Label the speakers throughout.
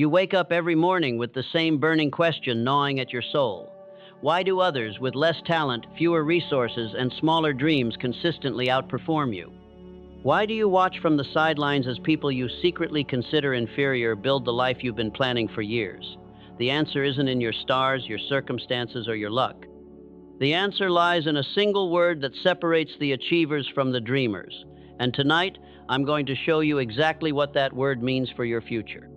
Speaker 1: You wake up every morning with the same burning question gnawing at your soul. Why do others with less talent, fewer resources, and smaller dreams consistently outperform you? Why do you watch from the sidelines as people you secretly consider inferior build the life you've been planning for years? The answer isn't in your stars, your circumstances, or your luck. The answer lies in a single word that separates the achievers from the dreamers. And tonight, I'm going to show you exactly what that word means for your future.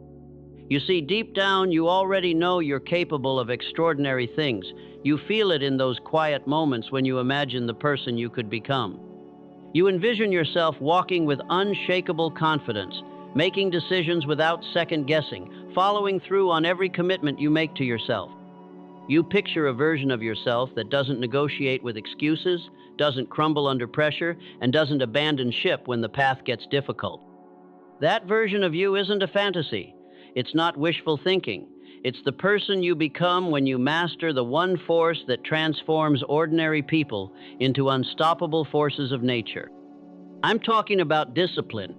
Speaker 1: You see, deep down, you already know you're capable of extraordinary things. You feel it in those quiet moments when you imagine the person you could become. You envision yourself walking with unshakable confidence, making decisions without second guessing, following through on every commitment you make to yourself. You picture a version of yourself that doesn't negotiate with excuses, doesn't crumble under pressure, and doesn't abandon ship when the path gets difficult. That version of you isn't a fantasy. It's not wishful thinking. It's the person you become when you master the one force that transforms ordinary people into unstoppable forces of nature. I'm talking about discipline.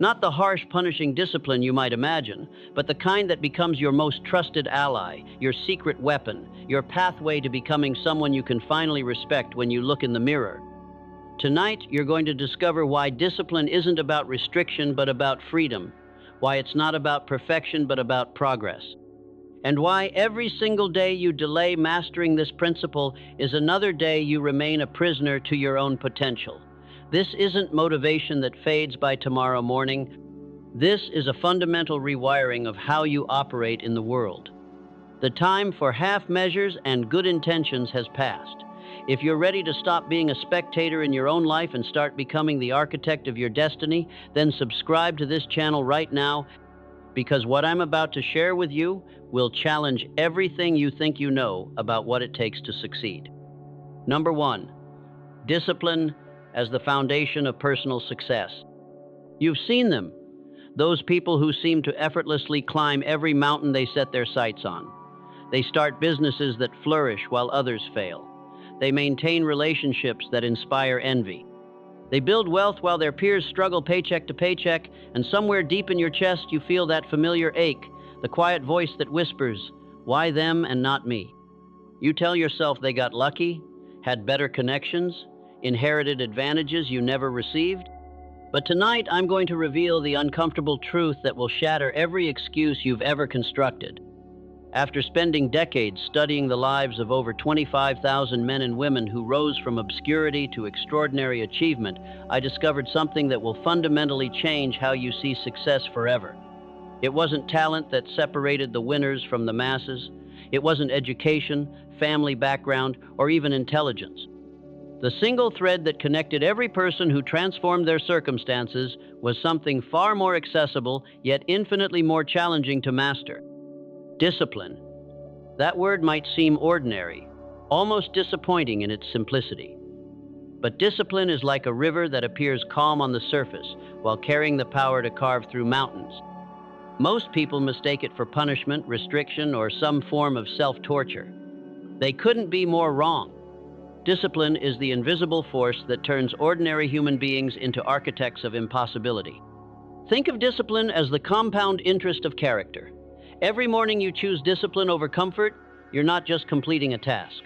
Speaker 1: Not the harsh, punishing discipline you might imagine, but the kind that becomes your most trusted ally, your secret weapon, your pathway to becoming someone you can finally respect when you look in the mirror. Tonight, you're going to discover why discipline isn't about restriction but about freedom, why it's not about perfection but about progress, and why every single day you delay mastering this principle is another day you remain a prisoner to your own potential. This isn't motivation that fades by tomorrow morning. This is a fundamental rewiring of how you operate in the world. The time for half measures and good intentions has passed. If you're ready to stop being a spectator in your own life and start becoming the architect of your destiny, then subscribe to this channel right now, because what I'm about to share with you will challenge everything you think you know about what it takes to succeed. Number 1, discipline as the foundation of personal success. You've seen them, those people who seem to effortlessly climb every mountain they set their sights on. They start businesses that flourish while others fail. They maintain relationships that inspire envy. They build wealth while their peers struggle paycheck to paycheck, and somewhere deep in your chest you feel that familiar ache, the quiet voice that whispers, "Why them and not me?" You tell yourself they got lucky, had better connections, inherited advantages you never received. But tonight I'm going to reveal the uncomfortable truth that will shatter every excuse you've ever constructed. After spending decades studying the lives of over 25,000 men and women who rose from obscurity to extraordinary achievement, I discovered something that will fundamentally change how you see success forever. It wasn't talent that separated the winners from the masses. It wasn't education, family background, or even intelligence. The single thread that connected every person who transformed their circumstances was something far more accessible, yet infinitely more challenging to master. Discipline. That word might seem ordinary, almost disappointing in its simplicity. But discipline is like a river that appears calm on the surface while carrying the power to carve through mountains. Most people mistake it for punishment, restriction, or some form of self-torture. They couldn't be more wrong. Discipline is the invisible force that turns ordinary human beings into architects of impossibility. Think of discipline as the compound interest of character. Every morning you choose discipline over comfort, you're not just completing a task.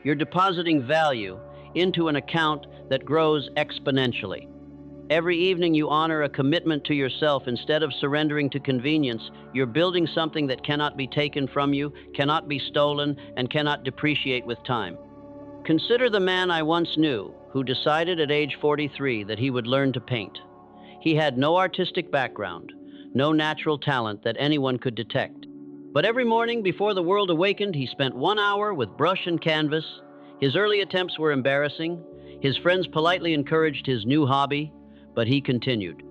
Speaker 1: You're depositing value into an account that grows exponentially. Every evening you honor a commitment to yourself instead of surrendering to convenience. You're building something that cannot be taken from you, cannot be stolen, and cannot depreciate with time. Consider the man I once knew who decided at age 43 that he would learn to paint. He had no artistic background, no natural talent that anyone could detect. But every morning before the world awakened, he spent 1 hour with brush and canvas. His early attempts were embarrassing. His friends politely encouraged his new hobby, but he continued.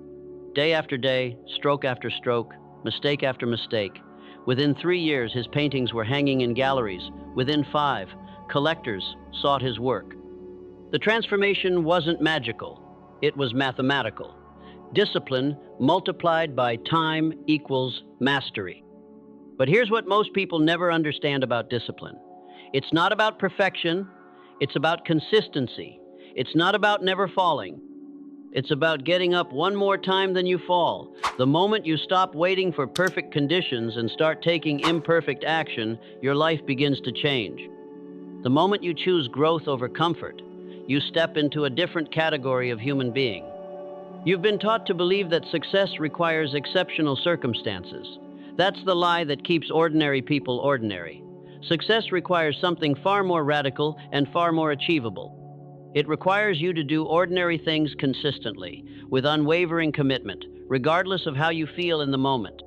Speaker 1: Day after day, stroke after stroke, mistake after mistake. Within 3 years, his paintings were hanging in galleries. Within 5, collectors sought his work. The transformation wasn't magical, it was mathematical. Discipline multiplied by time equals mastery. But here's what most people never understand about discipline. It's not about perfection, it's about consistency. It's not about never falling. It's about getting up one more time than you fall. The moment you stop waiting for perfect conditions and start taking imperfect action, your life begins to change. The moment you choose growth over comfort, you step into a different category of human being. You've been taught to believe that success requires exceptional circumstances. That's the lie that keeps ordinary people ordinary. Success requires something far more radical and far more achievable. It requires you to do ordinary things consistently, with unwavering commitment, regardless of how you feel in the moment.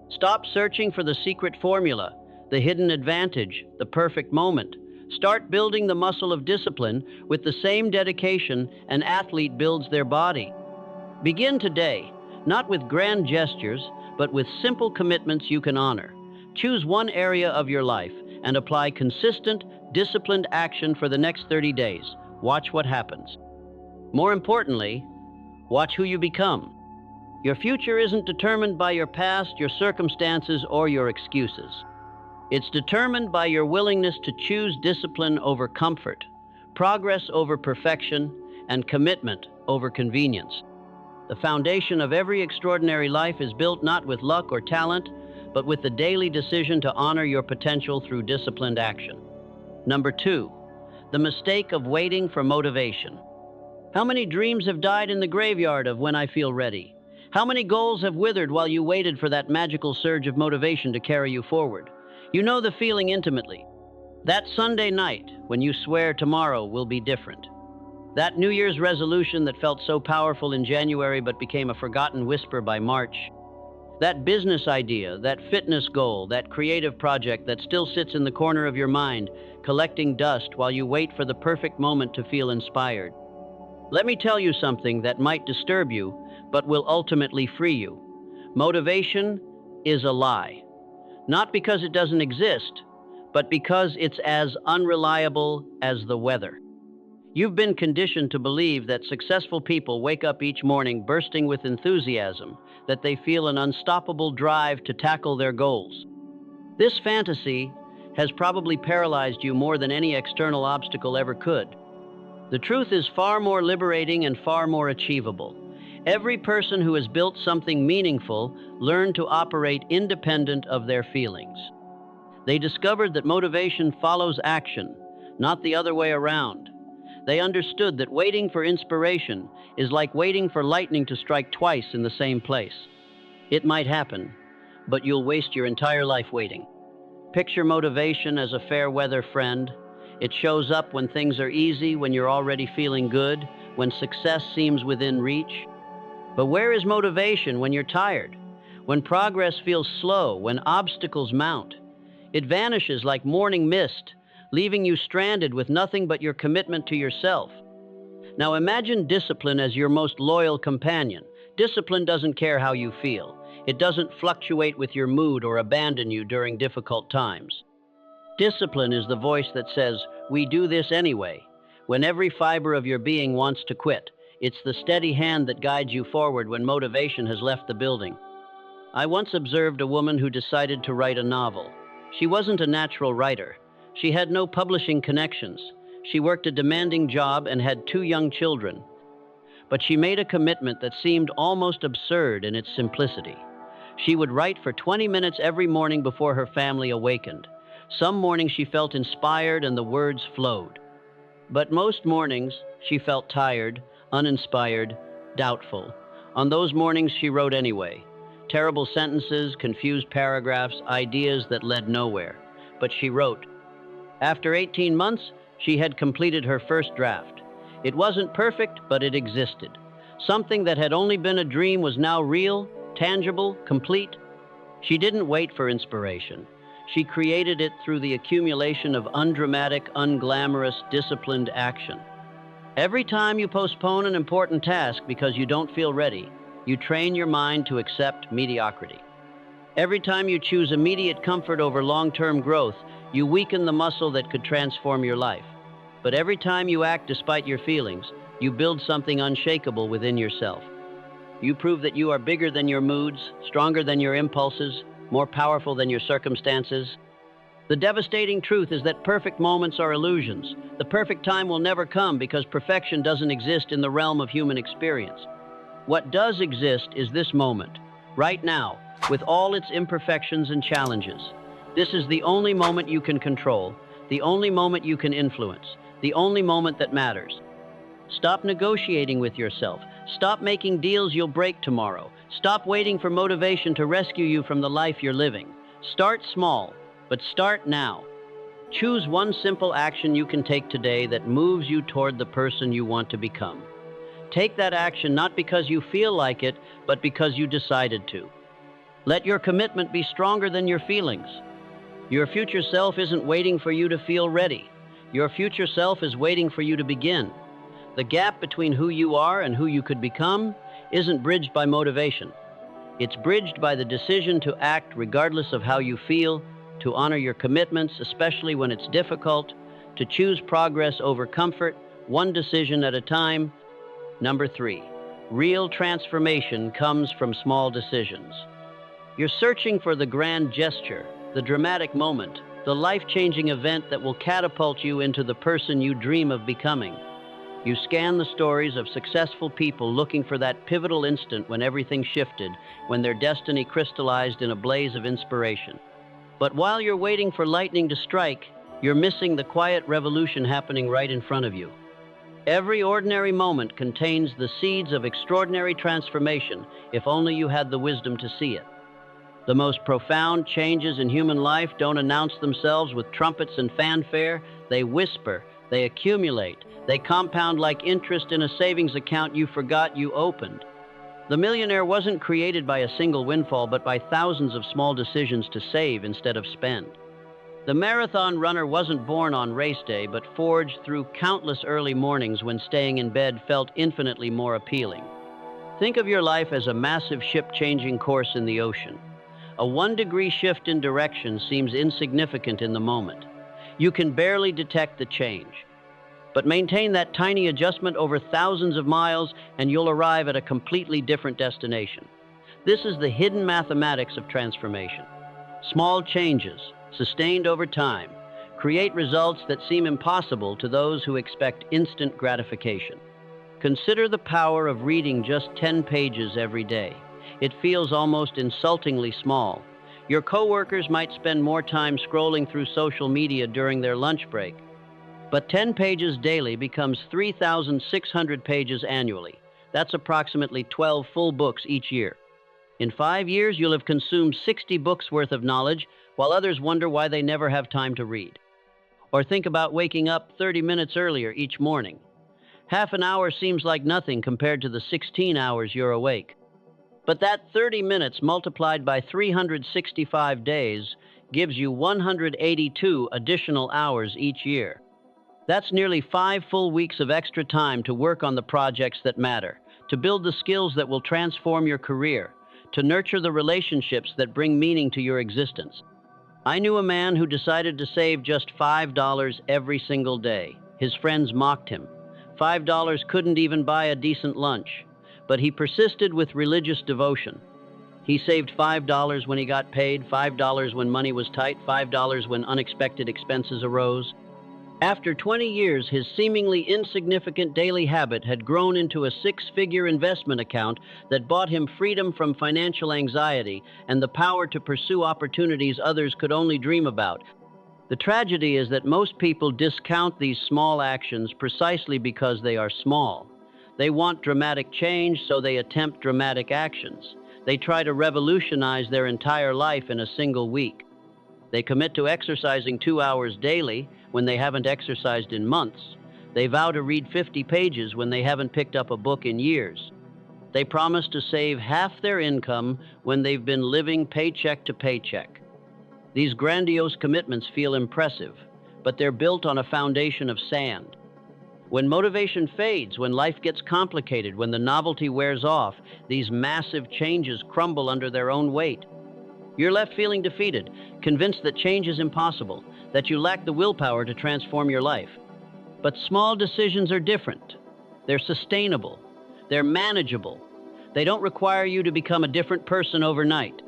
Speaker 1: Stop searching for the secret formula, the hidden advantage, the perfect moment. Start building the muscle of discipline with the same dedication an athlete builds their body. Begin today, not with grand gestures, but with simple commitments you can honor. Choose one area of your life and apply consistent, disciplined action for the next 30 days. Watch what happens. More importantly, watch who you become. Your future isn't determined by your past, your circumstances, or your excuses. It's determined by your willingness to choose discipline over comfort, progress over perfection, and commitment over convenience. The foundation of every extraordinary life is built not with luck or talent, but with the daily decision to honor your potential through disciplined action. Number 2, the mistake of waiting for motivation. How many dreams have died in the graveyard of when I feel ready? How many goals have withered while you waited for that magical surge of motivation to carry you forward? You know the feeling intimately. That Sunday night when you swear tomorrow will be different. That New Year's resolution that felt so powerful in January but became a forgotten whisper by March. That business idea, that fitness goal, that creative project that still sits in the corner of your mind, collecting dust while you wait for the perfect moment to feel inspired. Let me tell you something that might disturb you, but will ultimately free you. Motivation is a lie. Not because it doesn't exist, but because it's as unreliable as the weather. You've been conditioned to believe that successful people wake up each morning bursting with enthusiasm, that they feel an unstoppable drive to tackle their goals. This fantasy has probably paralyzed you more than any external obstacle ever could. The truth is far more liberating and far more achievable. Every person who has built something meaningful learned to operate independent of their feelings. They discovered that motivation follows action, not the other way around. They understood that waiting for inspiration is like waiting for lightning to strike twice in the same place. It might happen, but you'll waste your entire life waiting. Picture motivation as a fair weather friend. It shows up when things are easy, when you're already feeling good, when success seems within reach. But where is motivation when you're tired? When progress feels slow, when obstacles mount? It vanishes like morning mist, leaving you stranded with nothing but your commitment to yourself. Now imagine discipline as your most loyal companion. Discipline doesn't care how you feel. It doesn't fluctuate with your mood or abandon you during difficult times. Discipline is the voice that says, "We do this anyway," when every fiber of your being wants to quit. It's the steady hand that guides you forward when motivation has left the building. I once observed a woman who decided to write a novel. She wasn't a natural writer. She had no publishing connections. She worked a demanding job and had 2 young children. But she made a commitment that seemed almost absurd in its simplicity. She would write for 20 minutes every morning before her family awakened. Some mornings she felt inspired and the words flowed. But most mornings she felt tired, uninspired, doubtful. On those mornings she wrote anyway. Terrible sentences, confused paragraphs, ideas that led nowhere. But she wrote. After 18 months, she had completed her first draft. It wasn't perfect, but it existed. Something that had only been a dream was now real, tangible, complete. She didn't wait for inspiration. She created it through the accumulation of undramatic, unglamorous, disciplined action. Every time you postpone an important task because you don't feel ready, you train your mind to accept mediocrity. Every time you choose immediate comfort over long-term growth, you weaken the muscle that could transform your life. But every time you act despite your feelings, you build something unshakable within yourself. You prove that you are bigger than your moods, stronger than your impulses, more powerful than your circumstances. The devastating truth is that perfect moments are illusions. The perfect time will never come because perfection doesn't exist in the realm of human experience. What does exist is this moment, right now, with all its imperfections and challenges. This is the only moment you can control, the only moment you can influence, the only moment that matters. Stop negotiating with yourself. Stop making deals you'll break tomorrow. Stop waiting for motivation to rescue you from the life you're living. Start small, but start now. Choose one simple action you can take today that moves you toward the person you want to become. Take that action not because you feel like it, but because you decided to. Let your commitment be stronger than your feelings. Your future self isn't waiting for you to feel ready. Your future self is waiting for you to begin. The gap between who you are and who you could become isn't bridged by motivation. It's bridged by the decision to act regardless of how you feel, to honor your commitments, especially when it's difficult, to choose progress over comfort, one decision at a time. Number 3, real transformation comes from small decisions. You're searching for the grand gesture, the dramatic moment, the life-changing event that will catapult you into the person you dream of becoming. You scan the stories of successful people looking for that pivotal instant when everything shifted, when their destiny crystallized in a blaze of inspiration. But while you're waiting for lightning to strike, you're missing the quiet revolution happening right in front of you. Every ordinary moment contains the seeds of extraordinary transformation, if only you had the wisdom to see it. The most profound changes in human life don't announce themselves with trumpets and fanfare. They whisper, they accumulate, they compound like interest in a savings account you forgot you opened. The millionaire wasn't created by a single windfall, but by thousands of small decisions to save instead of spend. The marathon runner wasn't born on race day, but forged through countless early mornings when staying in bed felt infinitely more appealing. Think of your life as a massive ship-changing course in the ocean. A 1-degree shift in direction seems insignificant in the moment. You can barely detect the change. But maintain that tiny adjustment over thousands of miles and you'll arrive at a completely different destination. This is the hidden mathematics of transformation. Small changes, sustained over time, create results that seem impossible to those who expect instant gratification. Consider the power of reading just 10 pages every day. It feels almost insultingly small. Your coworkers might spend more time scrolling through social media during their lunch break. But 10 pages daily becomes 3,600 pages annually. That's approximately 12 full books each year. In 5 years, you'll have consumed 60 books worth of knowledge, while others wonder why they never have time to read. Or think about waking up 30 minutes earlier each morning. Half an hour seems like nothing compared to the 16 hours you're awake. But that 30 minutes multiplied by 365 days gives you 182 additional hours each year. That's nearly 5 full weeks of extra time to work on the projects that matter, to build the skills that will transform your career, to nurture the relationships that bring meaning to your existence. I knew a man who decided to save just $5 every single day. His friends mocked him. $5 couldn't even buy a decent lunch, but he persisted with religious devotion. He saved $5 when he got paid, $5 when money was tight, $5 when unexpected expenses arose. After 20 years, his seemingly insignificant daily habit had grown into a 6-figure investment account that bought him freedom from financial anxiety and the power to pursue opportunities others could only dream about. The tragedy is that most people discount these small actions precisely because they are small. They want dramatic change, so they attempt dramatic actions. They try to revolutionize their entire life in a single week. They commit to exercising 2 hours daily when they haven't exercised in months. They vow to read 50 pages when they haven't picked up a book in years. They promise to save half their income when they've been living paycheck to paycheck. These grandiose commitments feel impressive, but they're built on a foundation of sand. When motivation fades, when life gets complicated, when the novelty wears off, these massive changes crumble under their own weight. You're left feeling defeated, convinced that change is impossible, that you lack the willpower to transform your life. But small decisions are different. They're sustainable. They're manageable. They don't require you to become a different person overnight.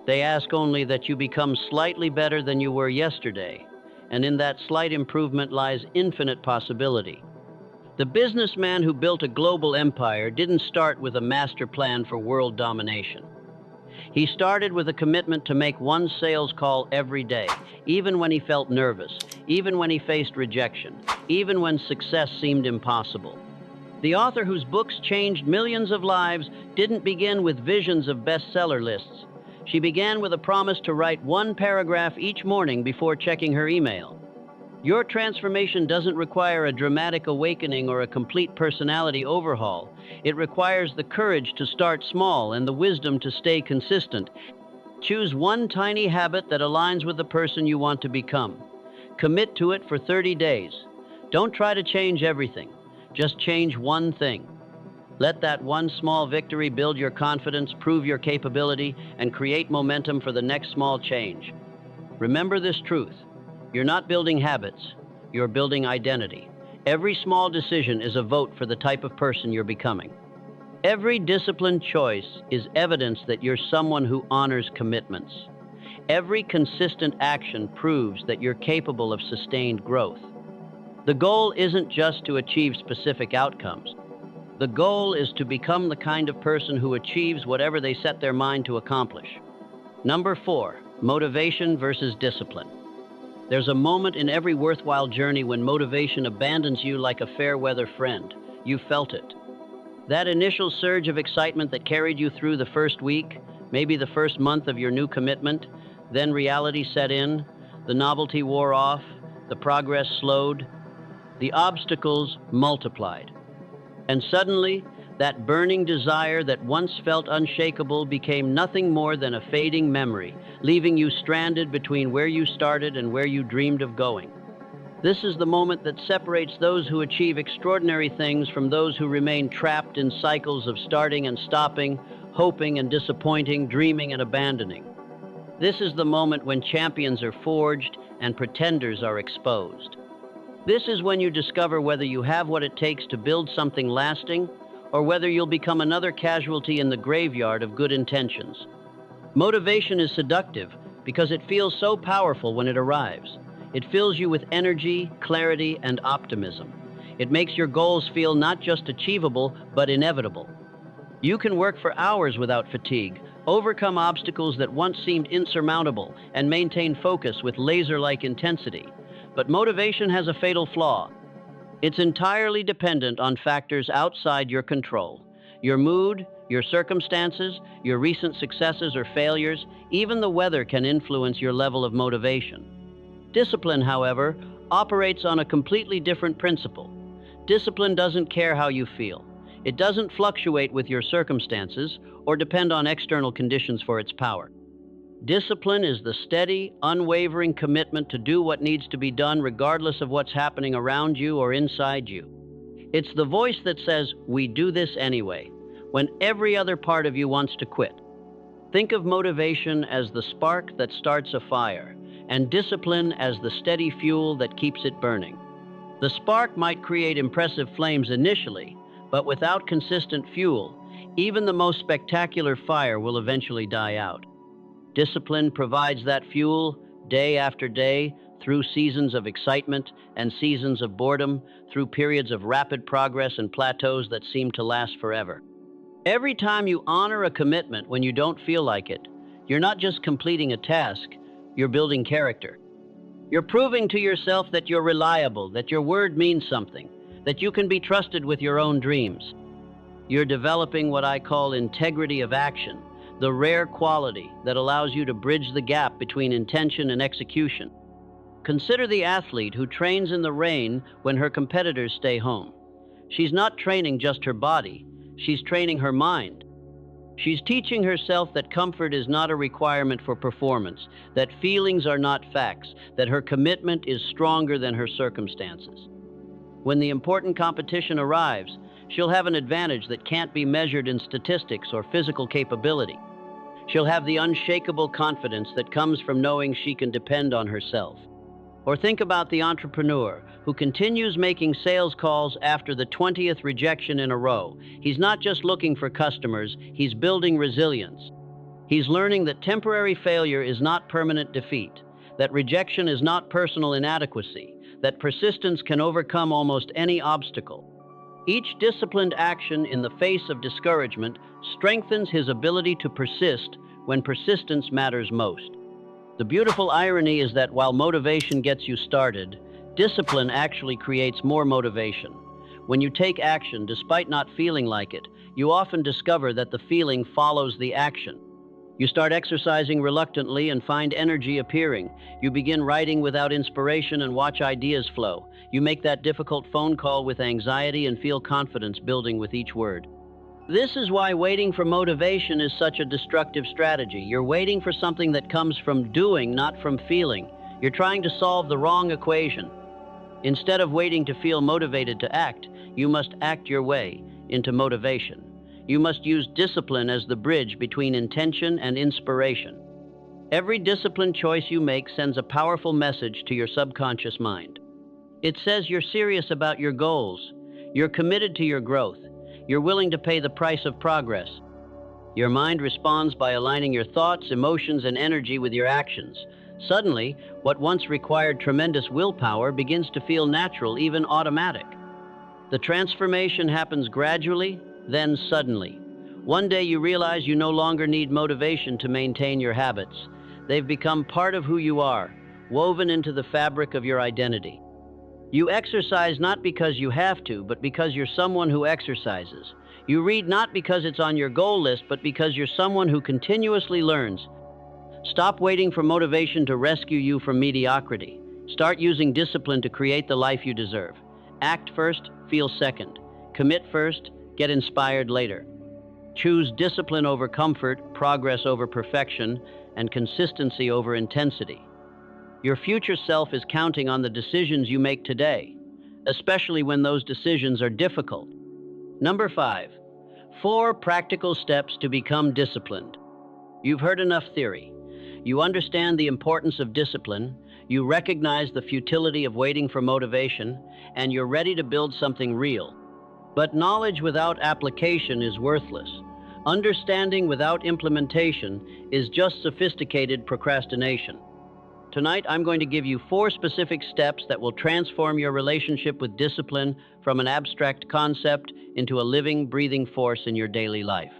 Speaker 1: They ask only that you become slightly better than you were yesterday, and in that slight improvement lies infinite possibility. The businessman who built a global empire didn't start with a master plan for world domination. He started with a commitment to make one sales call every day, even when he felt nervous, even when he faced rejection, even when success seemed impossible. The author whose books changed millions of lives didn't begin with visions of bestseller lists. She began with a promise to write one paragraph each morning before checking her email. Your transformation doesn't require a dramatic awakening or a complete personality overhaul. It requires the courage to start small and the wisdom to stay consistent. Choose one tiny habit that aligns with the person you want to become. Commit to it for 30 days. Don't try to change everything. Just change one thing. Let that one small victory build your confidence, prove your capability, and create momentum for the next small change. Remember this truth. You're not building habits, you're building identity. Every small decision is a vote for the type of person you're becoming. Every disciplined choice is evidence that you're someone who honors commitments. Every consistent action proves that you're capable of sustained growth. The goal isn't just to achieve specific outcomes. The goal is to become the kind of person who achieves whatever they set their mind to accomplish. Number 4, motivation versus discipline. There's a moment in every worthwhile journey when motivation abandons you like a fair-weather friend. You felt it. That initial surge of excitement that carried you through the first week, maybe the first month of your new commitment, then reality set in, the novelty wore off, the progress slowed, the obstacles multiplied. And suddenly, that burning desire that once felt unshakable became nothing more than a fading memory, leaving you stranded between where you started and where you dreamed of going. This is the moment that separates those who achieve extraordinary things from those who remain trapped in cycles of starting and stopping, hoping and disappointing, dreaming and abandoning. This is the moment when champions are forged and pretenders are exposed. This is when you discover whether you have what it takes to build something lasting, or whether you'll become another casualty in the graveyard of good intentions. Motivation is seductive because it feels so powerful when it arrives. It fills you with energy, clarity, and optimism. It makes your goals feel not just achievable, but inevitable. You can work for hours without fatigue, overcome obstacles that once seemed insurmountable, and maintain focus with laser-like intensity. But motivation has a fatal flaw. It's entirely dependent on factors outside your control. Your mood, your circumstances, your recent successes or failures, even the weather can influence your level of motivation. Discipline, however, operates on a completely different principle. Discipline doesn't care how you feel. It doesn't fluctuate with your circumstances or depend on external conditions for its power. Discipline is the steady, unwavering commitment to do what needs to be done regardless of what's happening around you or inside you. It's the voice that says, "We do this anyway," when every other part of you wants to quit. Think of motivation as the spark that starts a fire, and discipline as the steady fuel that keeps it burning. The spark might create impressive flames initially, but without consistent fuel, even the most spectacular fire will eventually die out. Discipline provides that fuel day after day, through seasons of excitement and seasons of boredom, through periods of rapid progress and plateaus that seem to last forever. Every time you honor a commitment when you don't feel like it, you're not just completing a task, you're building character. You're proving to yourself that you're reliable, that your word means something, that you can be trusted with your own dreams. You're developing what I call integrity of action, the rare quality that allows you to bridge the gap between intention and execution. Consider the athlete who trains in the rain when her competitors stay home. She's not training just her body, she's training her mind. She's teaching herself that comfort is not a requirement for performance, that feelings are not facts, that her commitment is stronger than her circumstances. When the important competition arrives, she'll have an advantage that can't be measured in statistics or physical capability. She'll have the unshakable confidence that comes from knowing she can depend on herself. Or think about the entrepreneur who continues making sales calls after the 20th rejection in a row. He's not just looking for customers, he's building resilience. He's learning that temporary failure is not permanent defeat, that rejection is not personal inadequacy, that persistence can overcome almost any obstacle. Each disciplined action in the face of discouragement strengthens his ability to persist when persistence matters most. The beautiful irony is that while motivation gets you started, discipline actually creates more motivation. When you take action despite not feeling like it, you often discover that the feeling follows the action. You start exercising reluctantly and find energy appearing. You begin writing without inspiration and watch ideas flow. You make that difficult phone call with anxiety and feel confidence building with each word. This is why waiting for motivation is such a destructive strategy. You're waiting for something that comes from doing, not from feeling. You're trying to solve the wrong equation. Instead of waiting to feel motivated to act, you must act your way into motivation. You must use discipline as the bridge between intention and inspiration. Every disciplined choice you make sends a powerful message to your subconscious mind. It says you're serious about your goals, you're committed to your growth, you're willing to pay the price of progress. Your mind responds by aligning your thoughts, emotions, and energy with your actions. Suddenly, what once required tremendous willpower begins to feel natural, even automatic. The transformation happens gradually, then suddenly. One day you realize you no longer need motivation to maintain your habits. They've become part of who you are, woven into the fabric of your identity. You exercise not because you have to, but because you're someone who exercises. You read not because it's on your goal list, but because you're someone who continuously learns. Stop waiting for motivation to rescue you from mediocrity. Start using discipline to create the life you deserve. Act first, feel second. Commit first, get inspired later. Choose discipline over comfort, progress over perfection, and consistency over intensity. Your future self is counting on the decisions you make today, especially when those decisions are difficult. Number 5, 4 practical steps to become disciplined. You've heard enough theory. You understand the importance of discipline, you recognize the futility of waiting for motivation, and you're ready to build something real. But knowledge without application is worthless. Understanding without implementation is just sophisticated procrastination. Tonight, I'm going to give you 4 specific steps that will transform your relationship with discipline from an abstract concept into a living, breathing force in your daily life.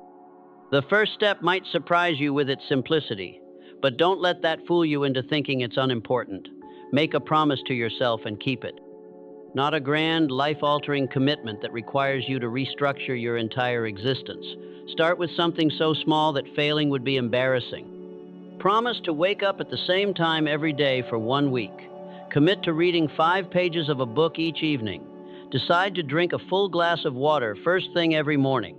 Speaker 1: The first step might surprise you with its simplicity, but don't let that fool you into thinking it's unimportant. Make a promise to yourself and keep it. Not a grand, life-altering commitment that requires you to restructure your entire existence. Start with something so small that failing would be embarrassing. Promise to wake up at the same time every day for 1 week. Commit to reading 5 pages of a book each evening. Decide to drink a full glass of water first thing every morning.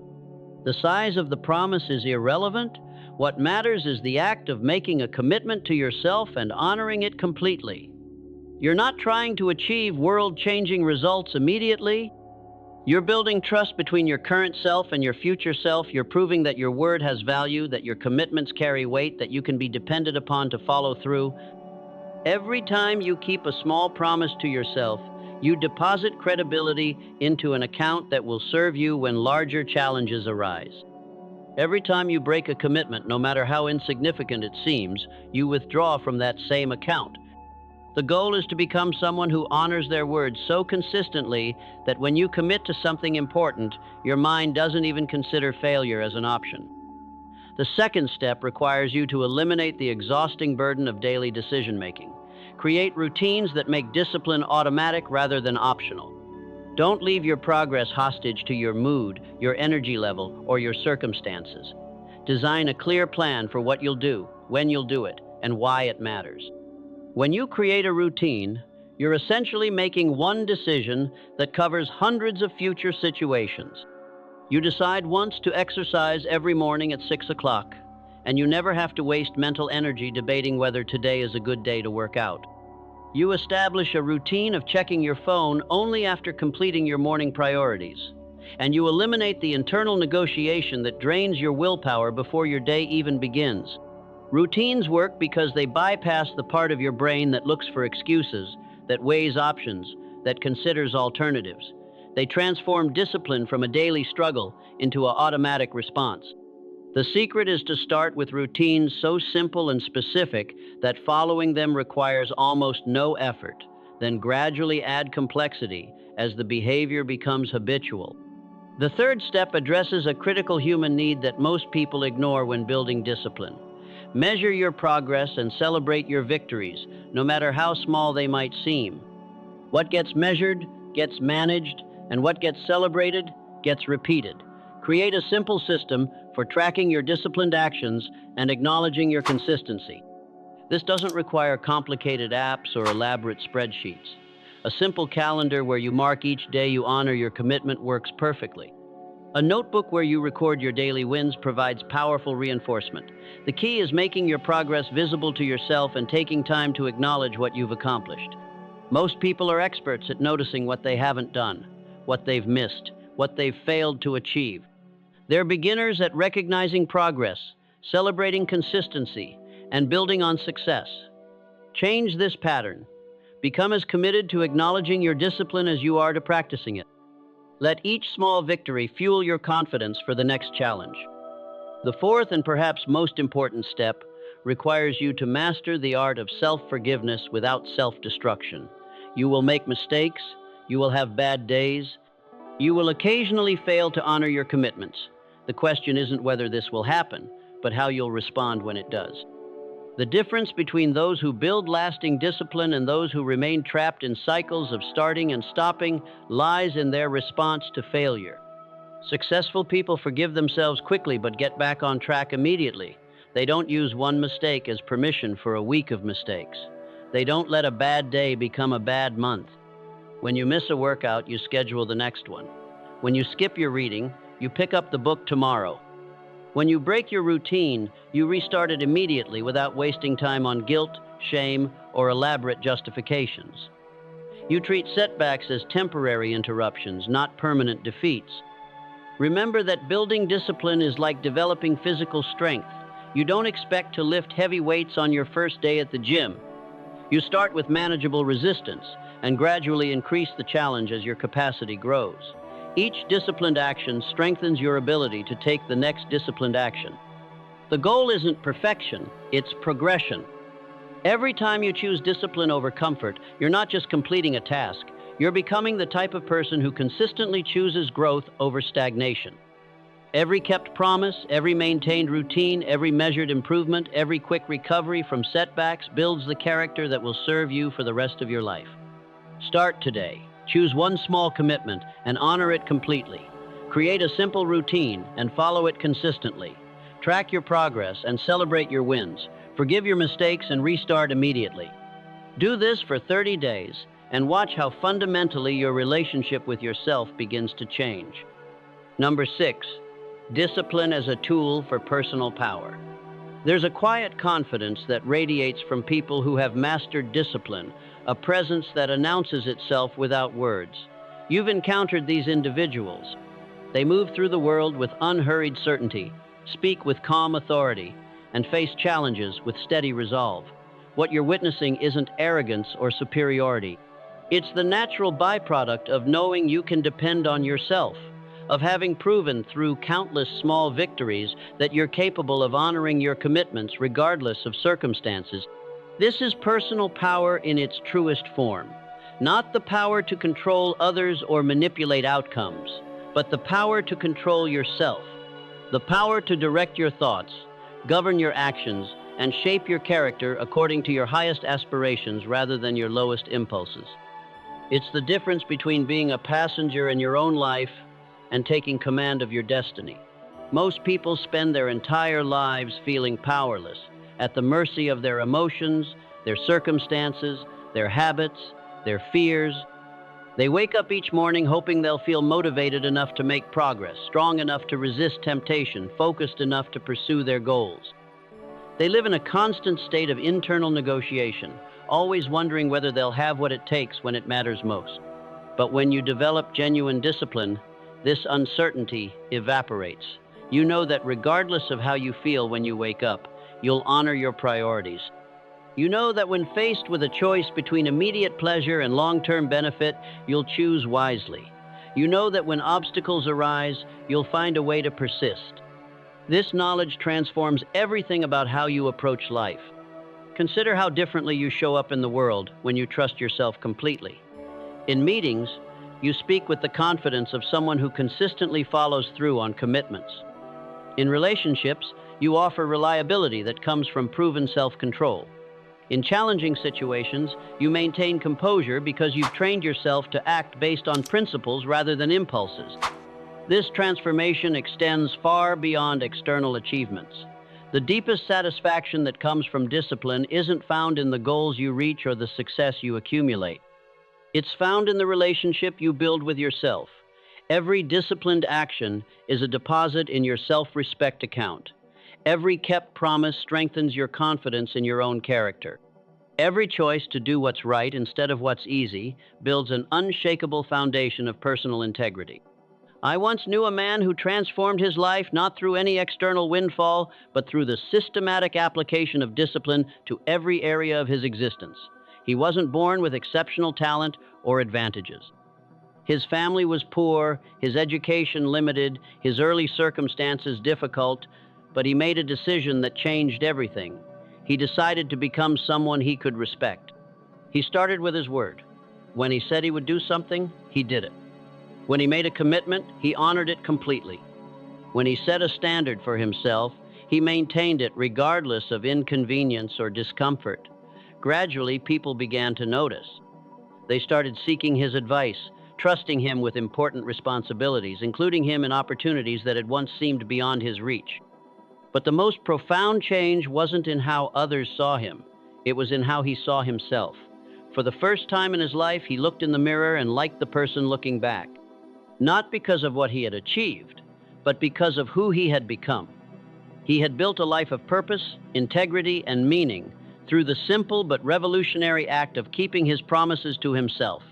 Speaker 1: The size of the promise is irrelevant. What matters is the act of making a commitment to yourself and honoring it completely. You're not trying to achieve world-changing results immediately. You're building trust between your current self and your future self. You're proving that your word has value, that your commitments carry weight, that you can be depended upon to follow through. Every time you keep a small promise to yourself, you deposit credibility into an account that will serve you when larger challenges arise. Every time you break a commitment, no matter how insignificant it seems, you withdraw from that same account. The goal is to become someone who honors their words so consistently that when you commit to something important, your mind doesn't even consider failure as an option. The second step requires you to eliminate the exhausting burden of daily decision-making. Create routines that make discipline automatic rather than optional. Don't leave your progress hostage to your mood, your energy level, or your circumstances. Design a clear plan for what you'll do, when you'll do it, and why it matters. When you create a routine, you're essentially making one decision that covers hundreds of future situations. You decide once to exercise every morning at 6 o'clock, and you never have to waste mental energy debating whether today is a good day to work out. You establish a routine of checking your phone only after completing your morning priorities, and you eliminate the internal negotiation that drains your willpower before your day even begins. Routines work because they bypass the part of your brain that looks for excuses, that weighs options, that considers alternatives. They transform discipline from a daily struggle into an automatic response. The secret is to start with routines so simple and specific that following them requires almost no effort, then gradually add complexity as the behavior becomes habitual. The third step addresses a critical human need that most people ignore when building discipline. Measure your progress and celebrate your victories, no matter how small they might seem. What gets measured gets managed, and what gets celebrated gets repeated. Create a simple system for tracking your disciplined actions and acknowledging your consistency. This doesn't require complicated apps or elaborate spreadsheets. A simple calendar where you mark each day you honor your commitment works perfectly. A notebook where you record your daily wins provides powerful reinforcement. The key is making your progress visible to yourself and taking time to acknowledge what you've accomplished. Most people are experts at noticing what they haven't done, what they've missed, what they've failed to achieve. They're beginners at recognizing progress, celebrating consistency, and building on success. Change this pattern. Become as committed to acknowledging your discipline as you are to practicing it. Let each small victory fuel your confidence for the next challenge. The fourth and perhaps most important step requires you to master the art of self-forgiveness without self-destruction. You will make mistakes, you will have bad days, you will occasionally fail to honor your commitments. The question isn't whether this will happen, but how you'll respond when it does. The difference between those who build lasting discipline and those who remain trapped in cycles of starting and stopping lies in their response to failure. Successful people forgive themselves quickly but get back on track immediately. They don't use one mistake as permission for a week of mistakes. They don't let a bad day become a bad month. When you miss a workout, you schedule the next one. When you skip your reading, you pick up the book tomorrow. When you break your routine, you restart it immediately without wasting time on guilt, shame, or elaborate justifications. You treat setbacks as temporary interruptions, not permanent defeats. Remember that building discipline is like developing physical strength. You don't expect to lift heavy weights on your first day at the gym. You start with manageable resistance and gradually increase the challenge as your capacity grows. Each disciplined action strengthens your ability to take the next disciplined action. The goal isn't perfection, it's progression. Every time you choose discipline over comfort, you're not just completing a task, you're becoming the type of person who consistently chooses growth over stagnation. Every kept promise, every maintained routine, every measured improvement, every quick recovery from setbacks builds the character that will serve you for the rest of your life. Start today. Choose one small commitment and honor it completely. Create a simple routine and follow it consistently. Track your progress and celebrate your wins. Forgive your mistakes and restart immediately. Do this for 30 days and watch how fundamentally your relationship with yourself begins to change. Number 6, discipline as a tool for personal power. There's a quiet confidence that radiates from people who have mastered discipline, a presence that announces itself without words. You've encountered these individuals. They move through the world with unhurried certainty, speak with calm authority, and face challenges with steady resolve. What you're witnessing isn't arrogance or superiority. It's the natural byproduct of knowing you can depend on yourself, of having proven through countless small victories that you're capable of honoring your commitments regardless of circumstances. This is personal power in its truest form. Not the power to control others or manipulate outcomes, but the power to control yourself. The power to direct your thoughts, govern your actions, and shape your character according to your highest aspirations rather than your lowest impulses. It's the difference between being a passenger in your own life and taking command of your destiny. Most people spend their entire lives feeling powerless, at the mercy of their emotions, their circumstances, their habits, their fears. They wake up each morning hoping they'll feel motivated enough to make progress, strong enough to resist temptation, focused enough to pursue their goals. They live in a constant state of internal negotiation, always wondering whether they'll have what it takes when it matters most. But when you develop genuine discipline, this uncertainty evaporates. You know that regardless of how you feel when you wake up, you'll honor your priorities. You know that when faced with a choice between immediate pleasure and long-term benefit, you'll choose wisely. You know that when obstacles arise, you'll find a way to persist. This knowledge transforms everything about how you approach life. Consider how differently you show up in the world when you trust yourself completely. In meetings, You speak with the confidence of someone who consistently follows through on commitments. In relationships, you offer reliability that comes from proven self-control. In challenging situations, you maintain composure because you've trained yourself to act based on principles rather than impulses. This transformation extends far beyond external achievements. The deepest satisfaction that comes from discipline isn't found in the goals you reach or the success you accumulate. It's found in the relationship you build with yourself. Every disciplined action is a deposit in your self-respect account. Every kept promise strengthens your confidence in your own character. Every choice to do what's right instead of what's easy builds an unshakable foundation of personal integrity. I once knew a man who transformed his life not through any external windfall, but through the systematic application of discipline to every area of his existence. He wasn't born with exceptional talent or advantages. His family was poor, his education limited, his early circumstances difficult, but he made a decision that changed everything. He decided to become someone he could respect. He started with his word. When he said he would do something, he did it. When he made a commitment, he honored it completely. When he set a standard for himself, he maintained it regardless of inconvenience or discomfort. Gradually, people began to notice. They started seeking his advice, trusting him with important responsibilities, including him in opportunities that had once seemed beyond his reach. But the most profound change wasn't in how others saw him. It was in how he saw himself. For the first time in his life, he looked in the mirror and liked the person looking back. Not because of what he had achieved, but because of who he had become. He had built a life of purpose, integrity, and meaning through the simple but revolutionary act of keeping his promises to himself.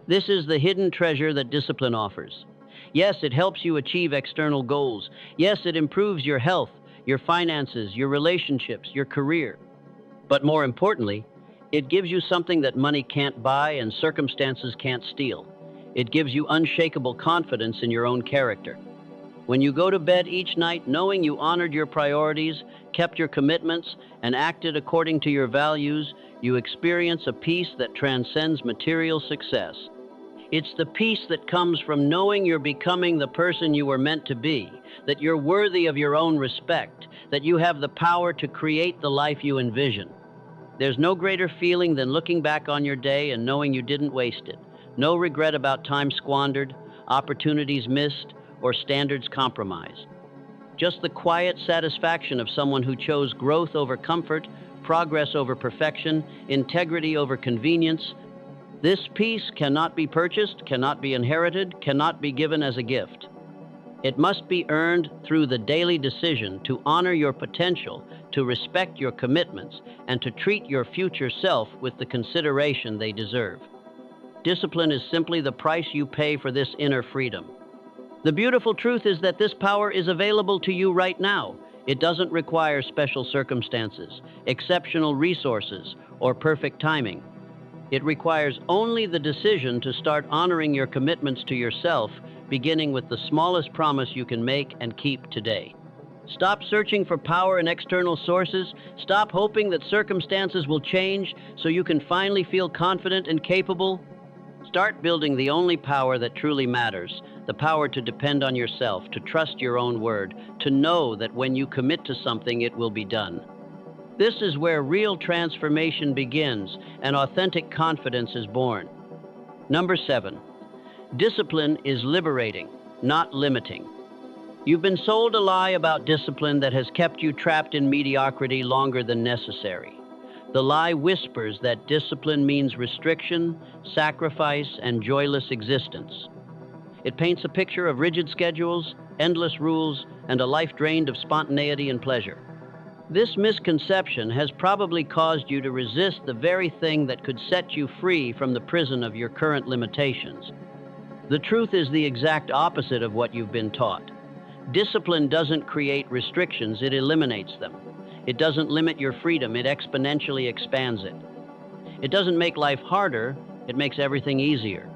Speaker 1: This is the hidden treasure that discipline offers. Yes, it helps you achieve external goals. Yes, it improves your health, your finances, your relationships, your career. But more importantly, it gives you something that money can't buy and circumstances can't steal. It gives you unshakable confidence in your own character. When you go to bed each night knowing you honored your priorities, kept your commitments, and acted according to your values, you experience a peace that transcends material success. It's the peace that comes from knowing you're becoming the person you were meant to be, that you're worthy of your own respect, that you have the power to create the life you envision. There's no greater feeling than looking back on your day and knowing you didn't waste it. No regret about time squandered, opportunities missed, or standards compromised. Just the quiet satisfaction of someone who chose growth over comfort, progress over perfection, integrity over convenience. This peace cannot be purchased, cannot be inherited, cannot be given as a gift. It must be earned through the daily decision to honor your potential, to respect your commitments, and to treat your future self with the consideration they deserve. Discipline is simply the price you pay for this inner freedom. The beautiful truth is that this power is available to you right now. It doesn't require special circumstances, exceptional resources, or perfect timing. It requires only the decision to start honoring your commitments to yourself, beginning with the smallest promise you can make and keep today. Stop searching for power in external sources. Stop hoping that circumstances will change so you can finally feel confident and capable. Start building the only power that truly matters, the power to depend on yourself, to trust your own word, to know that when you commit to something, it will be done. This is where real transformation begins and authentic confidence is born. Number 7, discipline is liberating, not limiting. You've been sold a lie about discipline that has kept you trapped in mediocrity longer than necessary. The lie whispers that discipline means restriction, sacrifice, and joyless existence. It paints a picture of rigid schedules, endless rules, and a life drained of spontaneity and pleasure. This misconception has probably caused you to resist the very thing that could set you free from the prison of your current limitations. The truth is the exact opposite of what you've been taught. Discipline doesn't create restrictions, it eliminates them. It doesn't limit your freedom, it exponentially expands it. It doesn't make life harder, it makes everything easier.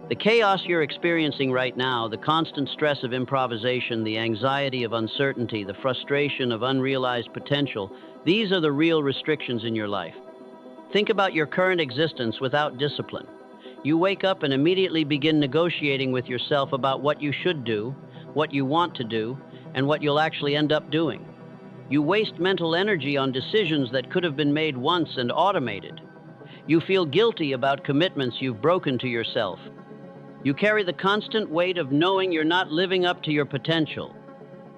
Speaker 1: The chaos you're experiencing right now, the constant stress of improvisation, the anxiety of uncertainty, the frustration of unrealized potential, these are the real restrictions in your life. Think about your current existence without discipline. You wake up and immediately begin negotiating with yourself about what you should do, what you want to do, and what you'll actually end up doing. You waste mental energy on decisions that could have been made once and automated. You feel guilty about commitments you've broken to yourself. You carry the constant weight of knowing you're not living up to your potential.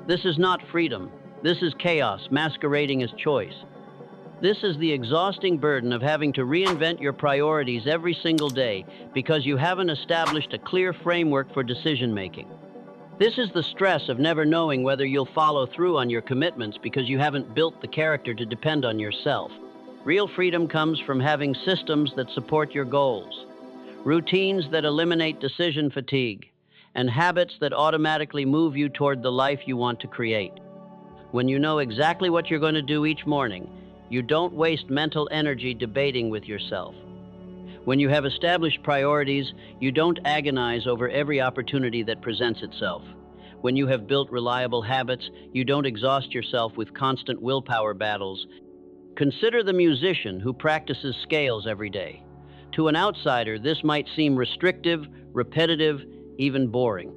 Speaker 1: This is not freedom. This is chaos masquerading as choice. This is the exhausting burden of having to reinvent your priorities every single day because you haven't established a clear framework for decision-making. This is the stress of never knowing whether you'll follow through on your commitments because you haven't built the character to depend on yourself. Real freedom comes from having systems that support your goals, routines that eliminate decision fatigue, and habits that automatically move you toward the life you want to create. When you know exactly what you're going to do each morning, you don't waste mental energy debating with yourself. When you have established priorities, you don't agonize over every opportunity that presents itself. When you have built reliable habits, you don't exhaust yourself with constant willpower battles. Consider the musician who practices scales every day. To an outsider, this might seem restrictive, repetitive, even boring.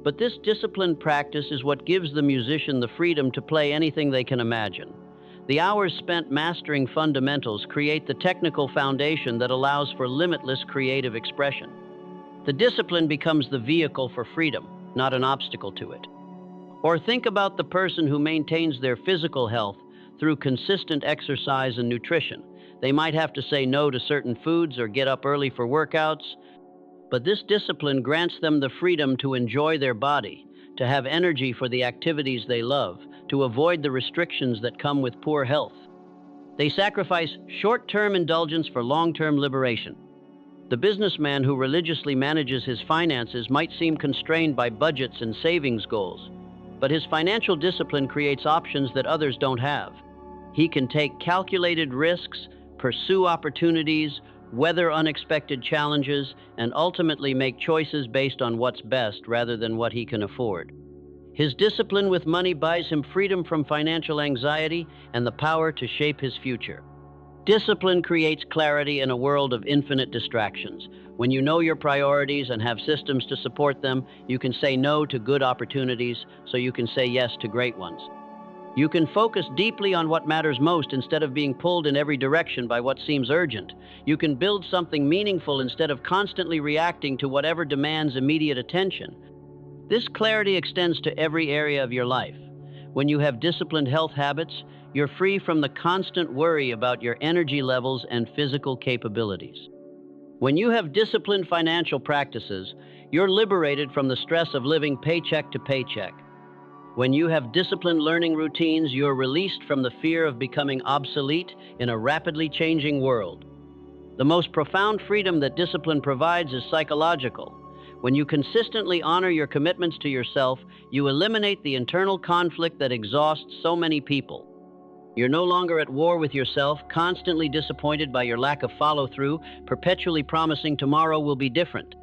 Speaker 1: But this disciplined practice is what gives the musician the freedom to play anything they can imagine. The hours spent mastering fundamentals create the technical foundation that allows for limitless creative expression. The discipline becomes the vehicle for freedom, not an obstacle to it. Or think about the person who maintains their physical health through consistent exercise and nutrition. They might have to say no to certain foods or get up early for workouts, but this discipline grants them the freedom to enjoy their body, to have energy for the activities they love, to avoid the restrictions that come with poor health. They sacrifice short-term indulgence for long-term liberation. The businessman who religiously manages his finances might seem constrained by budgets and savings goals, but his financial discipline creates options that others don't have. He can take calculated risks, pursue opportunities, weather unexpected challenges, and ultimately make choices based on what's best rather than what he can afford. His discipline with money buys him freedom from financial anxiety and the power to shape his future. Discipline creates clarity in a world of infinite distractions. When you know your priorities and have systems to support them, you can say no to good opportunities so you can say yes to great ones. You can focus deeply on what matters most instead of being pulled in every direction by what seems urgent. You can build something meaningful instead of constantly reacting to whatever demands immediate attention. This clarity extends to every area of your life. When you have disciplined health habits, you're free from the constant worry about your energy levels and physical capabilities. When you have disciplined financial practices, you're liberated from the stress of living paycheck to paycheck. When you have disciplined learning routines, you're released from the fear of becoming obsolete in a rapidly changing world. The most profound freedom that discipline provides is psychological. When you consistently honor your commitments to yourself, you eliminate the internal conflict that exhausts so many people. You're no longer at war with yourself, constantly disappointed by your lack of follow-through, perpetually promising tomorrow will be different.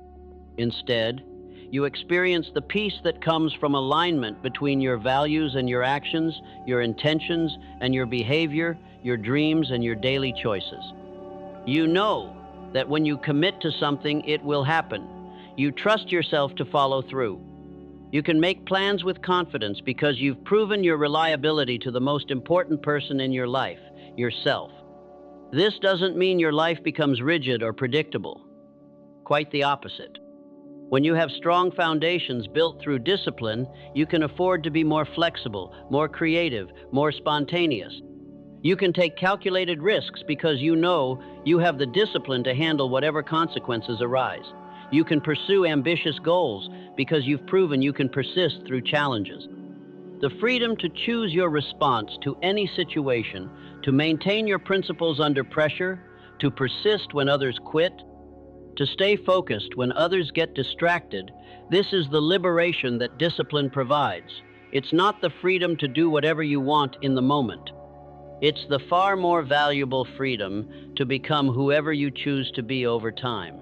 Speaker 1: Instead, you experience the peace that comes from alignment between your values and your actions, your intentions and your behavior, your dreams and your daily choices. You know that when you commit to something, it will happen. You trust yourself to follow through. You can make plans with confidence because you've proven your reliability to the most important person in your life, yourself. This doesn't mean your life becomes rigid or predictable. Quite the opposite. When you have strong foundations built through discipline, you can afford to be more flexible, more creative, more spontaneous. You can take calculated risks because you know you have the discipline to handle whatever consequences arise. You can pursue ambitious goals because you've proven you can persist through challenges. The freedom to choose your response to any situation, to maintain your principles under pressure, to persist when others quit, to stay focused when others get distracted, this is the liberation that discipline provides. It's not the freedom to do whatever you want in the moment. It's the far more valuable freedom to become whoever you choose to be over time.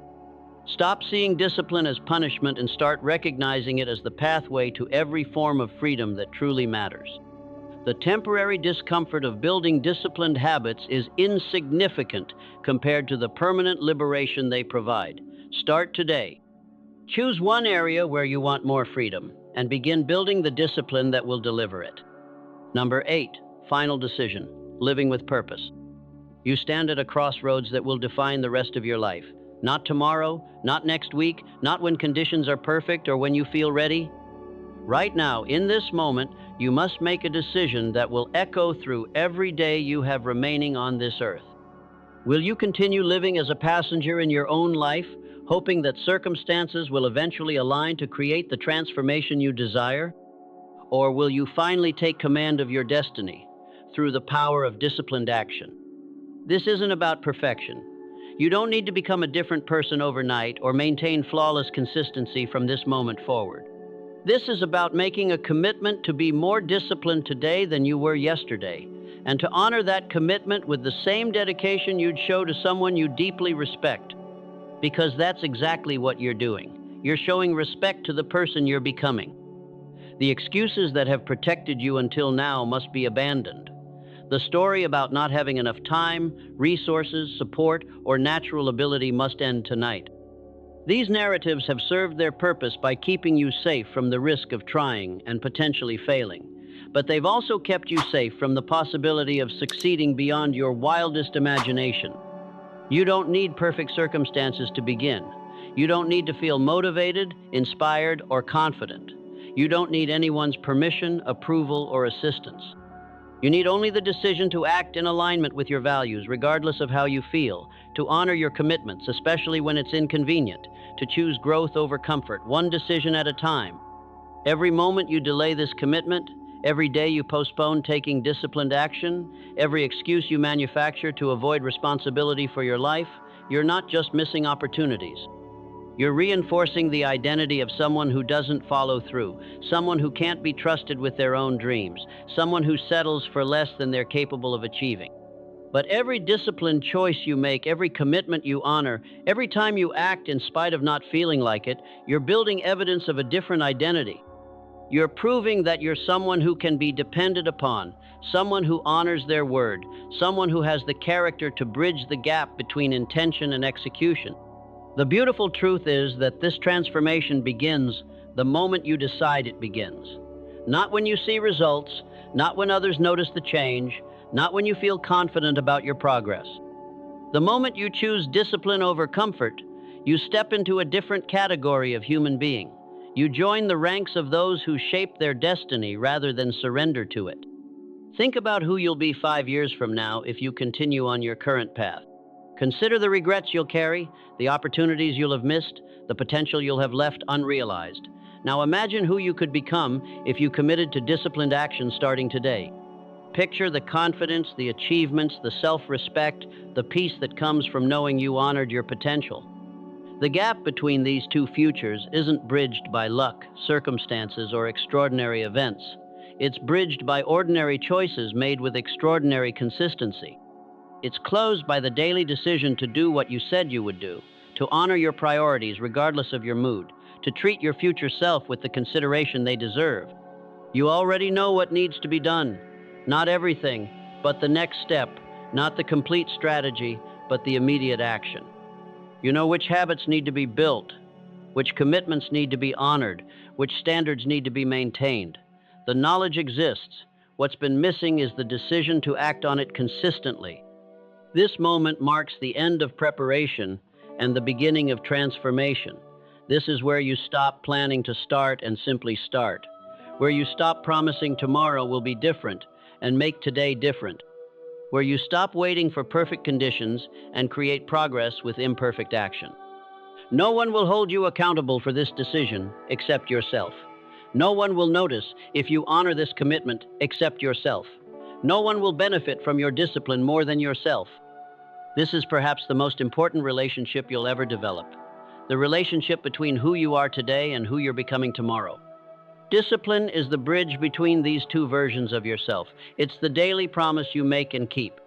Speaker 1: Stop seeing discipline as punishment and start recognizing it as the pathway to every form of freedom that truly matters. The temporary discomfort of building disciplined habits is insignificant compared to the permanent liberation they provide. Start today. Choose one area where you want more freedom and begin building the discipline that will deliver it. Number 8, final decision, living with purpose. You stand at a crossroads that will define the rest of your life. Not tomorrow, not next week, not when conditions are perfect or when you feel ready. Right now, in this moment, you must make a decision that will echo through every day you have remaining on this earth. Will you continue living as a passenger in your own life, hoping that circumstances will eventually align to create the transformation you desire? Or will you finally take command of your destiny through the power of disciplined action? This isn't about perfection. You don't need to become a different person overnight or maintain flawless consistency from this moment forward. This is about making a commitment to be more disciplined today than you were yesterday, and to honor that commitment with the same dedication you'd show to someone you deeply respect. Because that's exactly what you're doing. You're showing respect to the person you're becoming. The excuses that have protected you until now must be abandoned. The story about not having enough time, resources, support, or natural ability must end tonight. These narratives have served their purpose by keeping you safe from the risk of trying and potentially failing. But they've also kept you safe from the possibility of succeeding beyond your wildest imagination. You don't need perfect circumstances to begin. You don't need to feel motivated, inspired, or confident. You don't need anyone's permission, approval, or assistance. You need only the decision to act in alignment with your values, regardless of how you feel, to honor your commitments, especially when it's inconvenient, to choose growth over comfort, one decision at a time. Every moment you delay this commitment, every day you postpone taking disciplined action, every excuse you manufacture to avoid responsibility for your life, you're not just missing opportunities. You're reinforcing the identity of someone who doesn't follow through, someone who can't be trusted with their own dreams, someone who settles for less than they're capable of achieving. But every disciplined choice you make, every commitment you honor, every time you act in spite of not feeling like it, you're building evidence of a different identity. You're proving that you're someone who can be depended upon, someone who honors their word, someone who has the character to bridge the gap between intention and execution. The beautiful truth is that this transformation begins the moment you decide it begins. Not when you see results, not when others notice the change, not when you feel confident about your progress. The moment you choose discipline over comfort, you step into a different category of human being. You join the ranks of those who shape their destiny rather than surrender to it. Think about who you'll be 5 years from now if you continue on your current path. Consider the regrets you'll carry, the opportunities you'll have missed, the potential you'll have left unrealized. Now imagine who you could become if you committed to disciplined action starting today. Picture the confidence, the achievements, the self-respect, the peace that comes from knowing you honored your potential. The gap between these two futures isn't bridged by luck, circumstances, or extraordinary events. It's bridged by ordinary choices made with extraordinary consistency. It's closed by the daily decision to do what you said you would do, to honor your priorities regardless of your mood, to treat your future self with the consideration they deserve. You already know what needs to be done. Not everything, but the next step. Not the complete strategy, but the immediate action. You know which habits need to be built, which commitments need to be honored, which standards need to be maintained. The knowledge exists. What's been missing is the decision to act on it consistently. This moment marks the end of preparation and the beginning of transformation. This is where you stop planning to start and simply start, where you stop promising tomorrow will be different and make today different, where you stop waiting for perfect conditions and create progress with imperfect action. No one will hold you accountable for this decision except yourself. No one will notice if you honor this commitment except yourself. No one will benefit from your discipline more than yourself. This is perhaps the most important relationship you'll ever develop, the relationship between who you are today and who you're becoming tomorrow. Discipline is the bridge between these two versions of yourself. It's the daily promise you make and keep.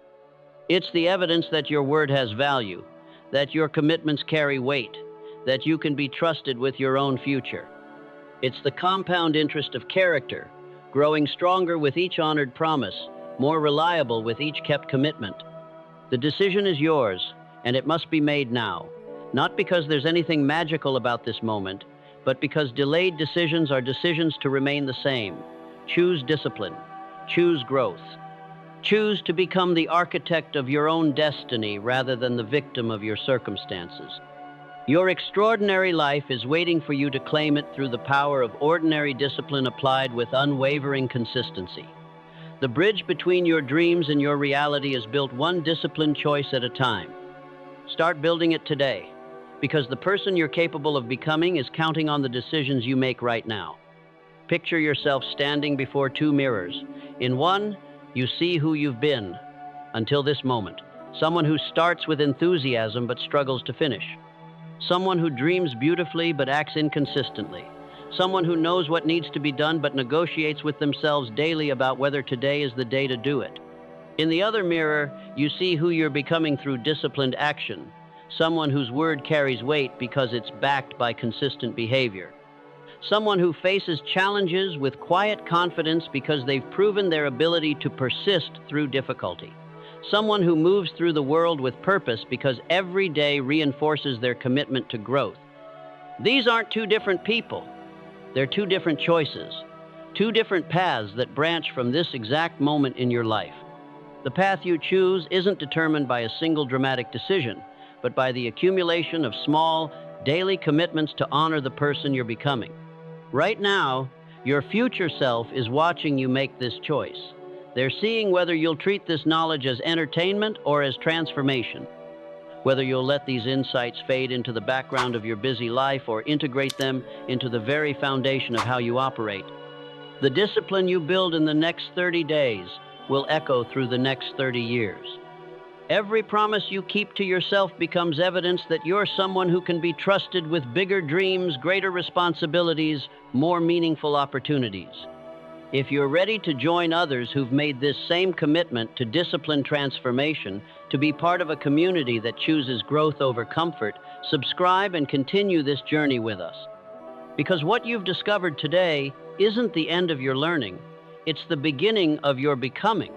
Speaker 1: It's the evidence that your word has value, that your commitments carry weight, that you can be trusted with your own future. It's the compound interest of character, growing stronger with each honored promise, more reliable with each kept commitment. The decision is yours, and it must be made now, not because there's anything magical about this moment, but because delayed decisions are decisions to remain the same. Choose discipline. Choose growth. Choose to become the architect of your own destiny rather than the victim of your circumstances. Your extraordinary life is waiting for you to claim it through the power of ordinary discipline applied with unwavering consistency. The bridge between your dreams and your reality is built one disciplined choice at a time. Start building it today, because the person you're capable of becoming is counting on the decisions you make right now. Picture yourself standing before two mirrors. In one, you see who you've been until this moment. Someone who starts with enthusiasm but struggles to finish. Someone who dreams beautifully but acts inconsistently. Someone who knows what needs to be done but negotiates with themselves daily about whether today is the day to do it. In the other mirror, you see who you're becoming through disciplined action. Someone whose word carries weight because it's backed by consistent behavior. Someone who faces challenges with quiet confidence because they've proven their ability to persist through difficulty. Someone who moves through the world with purpose because every day reinforces their commitment to growth. These aren't two different people. They're two different choices, two different paths that branch from this exact moment in your life. The path you choose isn't determined by a single dramatic decision, but by the accumulation of small, daily commitments to honor the person you're becoming. Right now, your future self is watching you make this choice. They're seeing whether you'll treat this knowledge as entertainment or as transformation, whether you'll let these insights fade into the background of your busy life or integrate them into the very foundation of how you operate. The discipline you build in the next 30 days will echo through the next 30 years. Every promise you keep to yourself becomes evidence that you're someone who can be trusted with bigger dreams, greater responsibilities, more meaningful opportunities. If you're ready to join others who've made this same commitment to disciplined transformation, to be part of a community that chooses growth over comfort, subscribe and continue this journey with us. Because what you've discovered today isn't the end of your learning, it's the beginning of your becoming.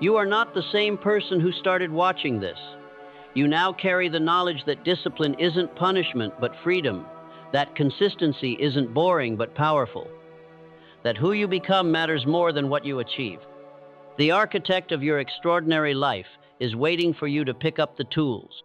Speaker 1: You are not the same person who started watching this. You now carry the knowledge that discipline isn't punishment but freedom, that consistency isn't boring but powerful, that who you become matters more than what you achieve. The architect of your extraordinary life is waiting for you to pick up the tools,